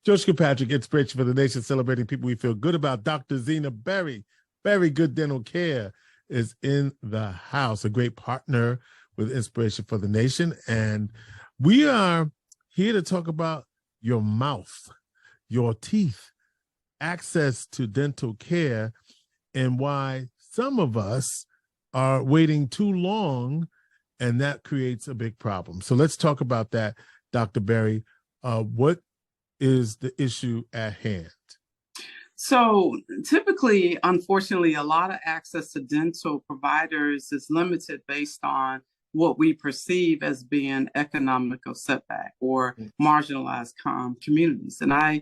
George Kilpatrick, Inspiration for the Nation, celebrating people we feel good about. Dr. Zina Berry, Very Good Dental Care, is in the house, a great partner with Inspiration for the Nation. And we are here to talk about your mouth, your teeth, access to dental care, and why some of us are waiting too long, and that creates a big problem. So let's talk about that, Dr. Berry. What is the issue at hand? So typically, unfortunately, a lot of access to dental providers is limited based on what we perceive as being economical setback or marginalized communities. And I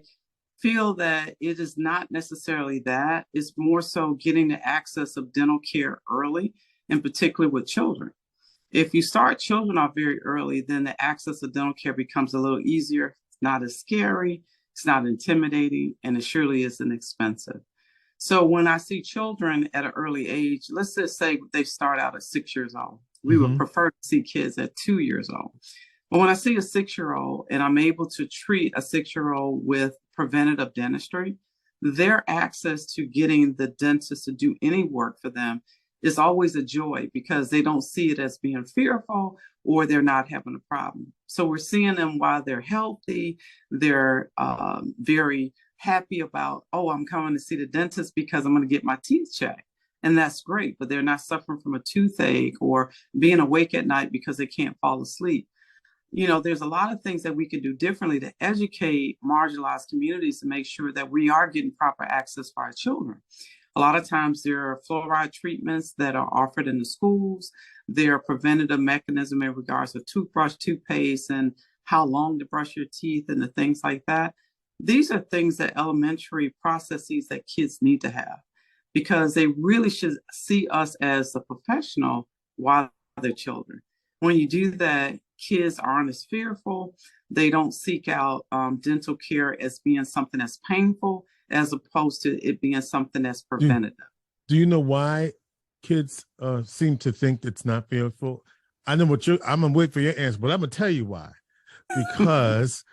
feel that it is not necessarily that. It's more so getting the access of dental care early, in particular with children. If you start children off very early, then the access to dental care becomes a little easier. It's not as scary, it's not intimidating, and it surely isn't expensive. So when I see children at an early age, let's just say they start out at 6 years old. We would prefer to see kids at 2 years old. But when I see a 6-year-old and I'm able to treat a 6-year-old with preventative dentistry, their access to getting the dentist to do any work for them is always a joy because they don't see it as being fearful or they're not having a problem. So we're seeing them while they're healthy, they're very happy about, oh, I'm coming to see the dentist because I'm going to get my teeth checked. And that's great, but they're not suffering from a toothache or being awake at night because they can't fall asleep. You know, there's a lot of things that we can do differently to educate marginalized communities to make sure that we are getting proper access for our children. A lot of times there are fluoride treatments that are offered in the schools. There are preventative mechanisms in regards to toothbrush, toothpaste, and how long to brush your teeth and the things like that. These are things that elementary processes that kids need to have because they really should see us as a professional while they're children. When you do that, kids aren't as fearful. They don't seek out dental care as being something that's painful, as opposed to it being something that's preventative. Do you know why kids seem to think it's not fearful? I know I'm gonna wait for your answer, but I'm gonna tell you why. Because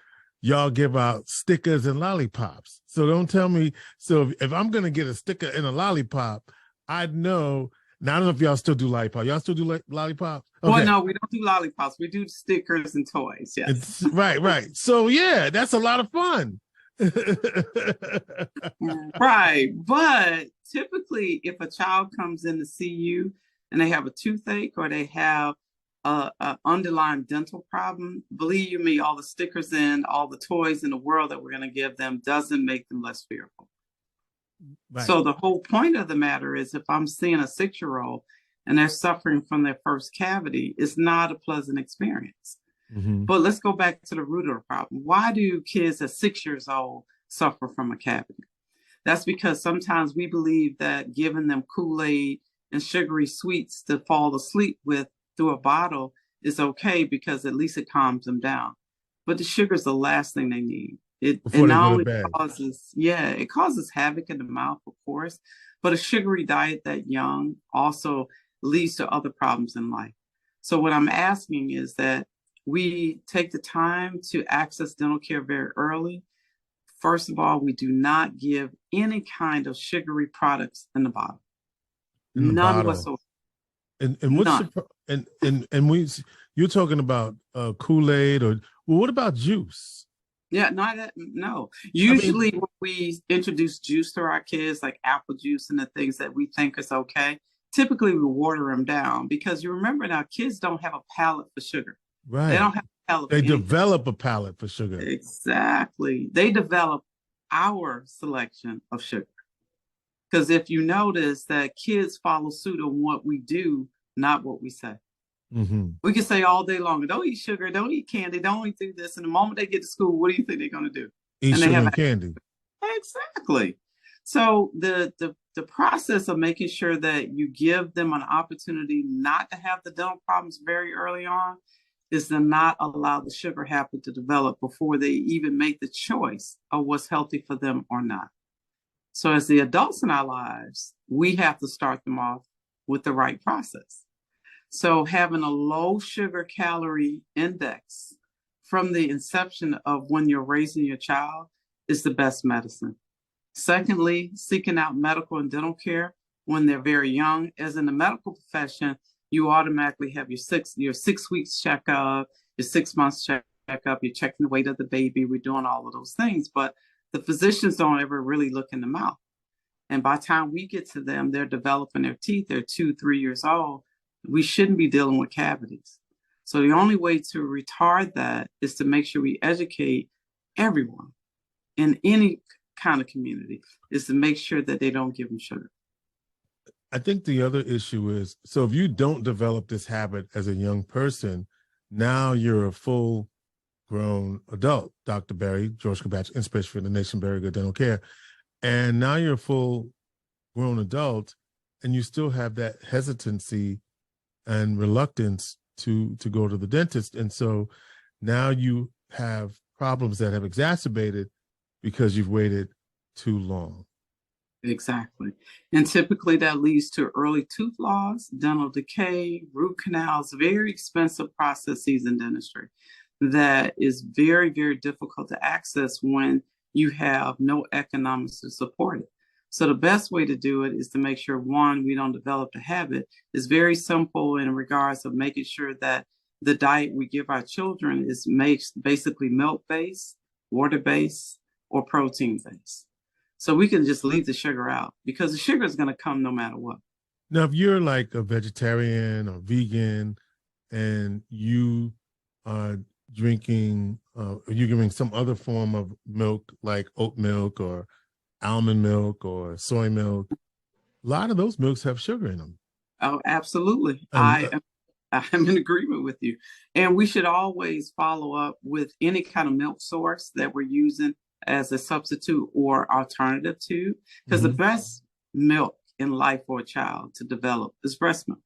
y'all give out stickers and lollipops. So don't tell me. So if I'm gonna get a sticker and a lollipop, I know. Now I don't know if y'all still do lollipops. Y'all still do lollipops? Okay. Well, no, we don't do lollipops. We do stickers and toys. Yes. Right. So yeah, that's a lot of fun. Right. But typically, if a child comes in to see you and they have a toothache or they have an underlying dental problem, believe you me, all the stickers and all the toys in the world that we're going to give them doesn't make them less fearful. Right. So the whole point of the matter is if I'm seeing a 6-year-old and they're suffering from their first cavity, it's not a pleasant experience. But let's go back to the root of the problem. Why do kids at 6 years old suffer from a cavity? That's because sometimes we believe that giving them KoolAid and sugary sweets to fall asleep with through a bottle is okay because at least it calms them down. But the sugar is the last thing they need. It not only causes havoc in the mouth, of course, but a sugary diet that young also leads to other problems in life. So what I'm asking is that we take the time to access dental care very early. First of all, we do not give any kind of sugary products in the bottle. None whatsoever. And what's you're talking about KoolAid or what about juice? Yeah, no. Usually when we introduce juice to our kids, like apple juice and the things that we think is okay, typically we water them down because you remember now kids don't have a palate for sugar. Right. They don't have a palate. They develop a palate for sugar. Exactly. They develop our selection of sugar. Because if you notice that kids follow suit on what we do, not what we say. We can say all day long, don't eat sugar, don't eat candy, don't do this. And the moment they get to school, what do you think they're going to do? Eat sugar and candy. Exactly. So the process of making sure that you give them an opportunity not to have the dental problems very early on is to not allow the sugar habit to develop before they even make the choice of what's healthy for them or not. So as the adults in our lives, we have to start them off with the right process. So having a low sugar calorie index from the inception of when you're raising your child is the best medicine. Secondly, seeking out medical and dental care when they're very young. As in the medical profession, you automatically have your 6 weeks checkup, your 6 months checkup, you're checking the weight of the baby, we're doing all of those things. But the physicians don't ever really look in the mouth. And by the time we get to them, they're developing their teeth, they're 2-3 years old. We shouldn't be dealing with cavities. So the only way to retard that is to make sure we educate everyone in any kind of community, is to make sure that they don't give them sugar. I think the other issue is, so if you don't develop this habit as a young person, now you're a full grown adult, Dr. Berry, George Kilpatrick, Inspiration for the Nation, Very Good Dental Care. And now you're a full grown adult and you still have that hesitancy and reluctance to go to the dentist. And so now you have problems that have exacerbated because you've waited too long. Exactly. And typically that leads to early tooth loss, dental decay, root canals, very expensive processes in dentistry that is very, very difficult to access when you have no economics to support it. So the best way to do it is to make sure, one, we don't develop the habit. It's very simple in regards of making sure that the diet we give our children is basically milk-based, water-based, or protein-based. So we can just leave the sugar out because the sugar is going to come no matter what. Now, if you're like a vegetarian or vegan and you are drinking, you're giving some other form of milk like oat milk or almond milk or soy milk, a lot of those milks have sugar in them. Oh, absolutely. I'm in agreement with you. And we should always follow up with any kind of milk source that we're using as a substitute or alternative to, because the best milk in life for a child to develop is breast milk.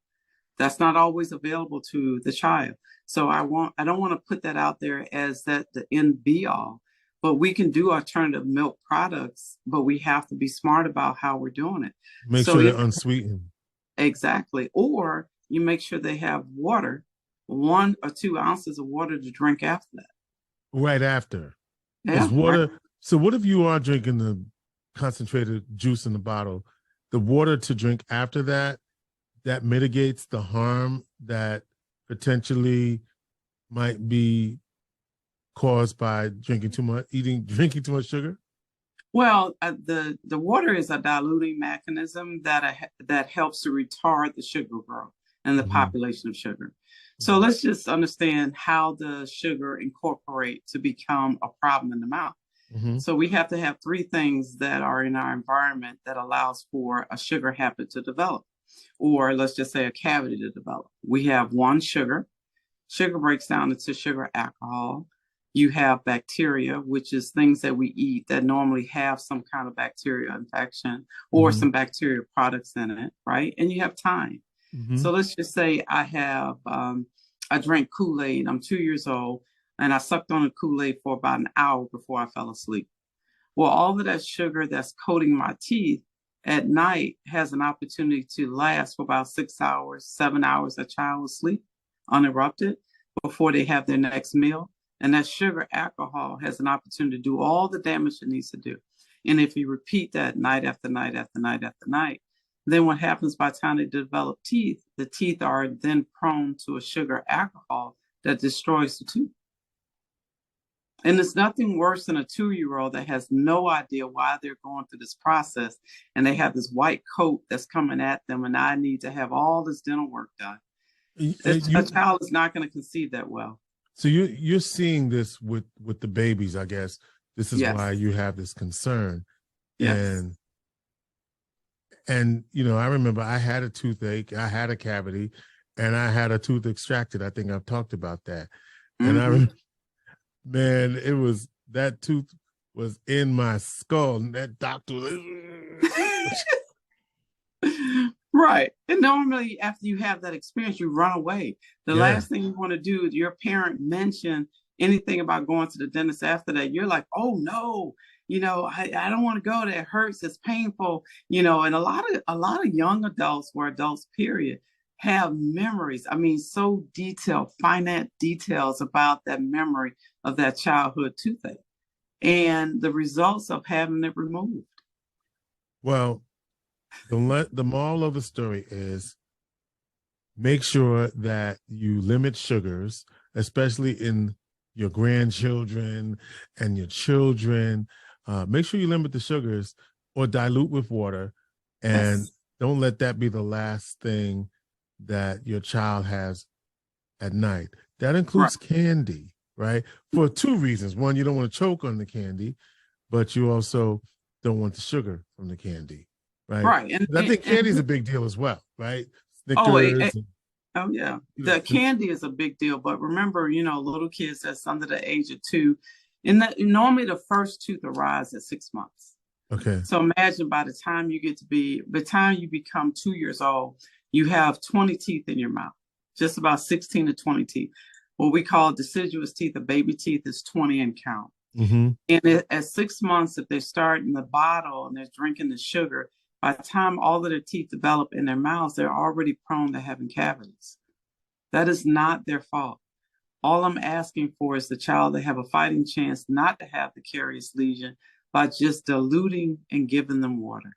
That's not always available to the child. So I don't want to put that out there as that the end be all, but we can do alternative milk products, but we have to be smart about how we're doing it. Make sure they're unsweetened. Exactly. Or you make sure they have water, 1 or 2 ounces of water to drink after that. Right after. Yeah, is water. right. So what if you are drinking the concentrated juice in the bottle, the water to drink after that mitigates the harm that potentially might be caused by drinking too much sugar? Well, the water is a diluting mechanism that helps to retard the sugar growth and the population of sugar. So let's just understand how the sugar incorporate to become a problem in the mouth. So we have to have 3 things that are in our environment that allows for a sugar habit to develop, or let's just say a cavity to develop. We have 1, sugar. Sugar breaks down into sugar alcohol. You have bacteria, which is things that we eat that normally have some kind of bacterial infection or some bacterial products in it, right? And you have time. So let's just say I drank KoolAid. I'm 2 years old, and I sucked on a KoolAid for about an hour before I fell asleep. Well, all of that sugar that's coating my teeth at night has an opportunity to last for about 6 hours, 7 hours. A child will sleep uninterrupted before they have their next meal. And that sugar alcohol has an opportunity to do all the damage it needs to do. And if you repeat that night after night after night after night, then what happens by the time they develop teeth, the teeth are then prone to a sugar alcohol that destroys the tooth. And there's nothing worse than a 2-year-old that has no idea why they're going through this process. And they have this white coat that's coming at them. And I need to have all this dental work done. A child is not going to conceive that well. So you're seeing this with the babies, I guess. This is why you have this concern. Yes. And I remember I had a toothache, I had a cavity, and I had a tooth extracted. I think I've talked about that. And man, that tooth was in my skull, and that doctor was right. And normally after you have that experience, you run away. The last thing you want to do is your parent mention anything about going to the dentist after that. You're like, oh no, I don't want to go there. It hurts. It's painful. And a lot of young adults or adults, period, have memories. I mean, so detailed, finite details about that memory of that childhood toothache. and the results of having it removed. Well, the moral of the story is make sure that you limit sugars, especially in your grandchildren and your children. Make sure you limit the sugars or dilute with water, and Yes. don't let that be the last thing that your child has at night. That includes candy, right? For two reasons. One, you don't want to choke on the candy, but you also don't want the sugar from the candy, right? Right. And I think candy is a big deal as well, right? Snickers. Oh, yeah. The candy is a big deal. But remember, little kids that's under the age of 2, and that normally the first tooth arrives at 6 months. Okay. So imagine by the time you become 2 years old, you have 20 teeth in your mouth, just about 16 to 20 teeth. What we call deciduous teeth, the baby teeth, is 20 and count. Mm-hmm. And at 6 months, if they start in the bottle and they're drinking the sugar, by the time all of their teeth develop in their mouths, they're already prone to having cavities. That is not their fault. All I'm asking for is the child to have a fighting chance not to have the carious lesion by just diluting and giving them water.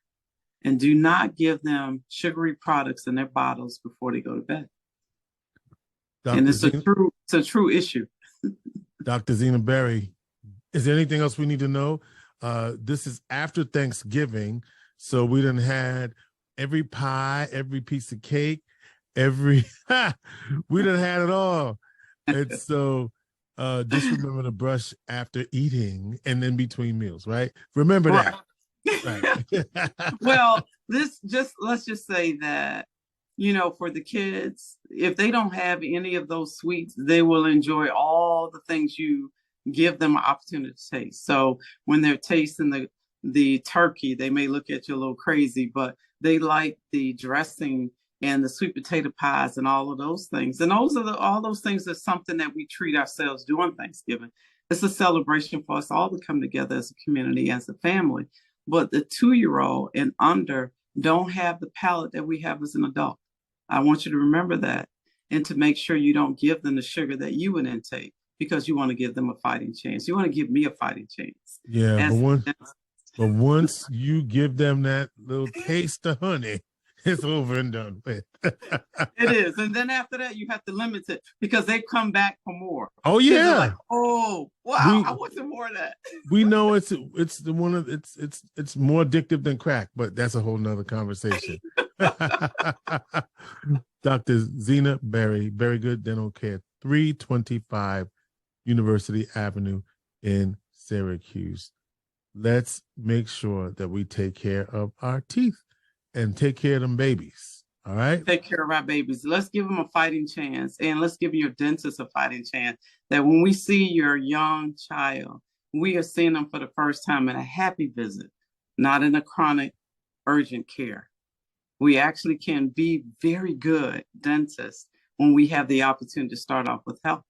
And do not give them sugary products in their bottles before they go to bed. And it's a true issue. Dr. Zina Berry, is there anything else we need to know? This is after Thanksgiving, so we done had every pie, every piece of cake, we done had it all. And so just remember to brush after eating and in between meals, right? Remember that. Right. Well, let's just say that, for the kids, if they don't have any of those sweets, they will enjoy all the things you give them an opportunity to taste. So when they're tasting the turkey, they may look at you a little crazy, but they like the dressing and the sweet potato pies and all of those things. And all those things are something that we treat ourselves during Thanksgiving. It's a celebration for us all to come together as a community, as a family. But the 2-year-old and under don't have the palate that we have as an adult. I want you to remember that, and to make sure you don't give them the sugar that you would intake, because you want to give them a fighting chance. You want to give me a fighting chance. Yeah, but once you give them that little taste of honey, it's over and done with. It is. And then after that, you have to limit it, because they come back for more. Oh, yeah. Like, oh, wow, I want some more of that. We know it's more addictive than crack, but that's a whole nother conversation. Dr. Zina Berry, Very Good Dental Care, 325 University Avenue in Syracuse. Let's make sure that we take care of our teeth and take care of them babies. All right? Take care of our babies. Let's give them a fighting chance, and let's give your dentist a fighting chance, that when we see your young child, we are seeing them for the first time in a happy visit, not in a chronic, urgent care. We actually can be very good dentists when we have the opportunity to start off with health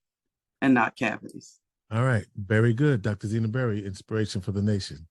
and not cavities. All right. Very good. Dr. Zina Berry, inspiration for the nation.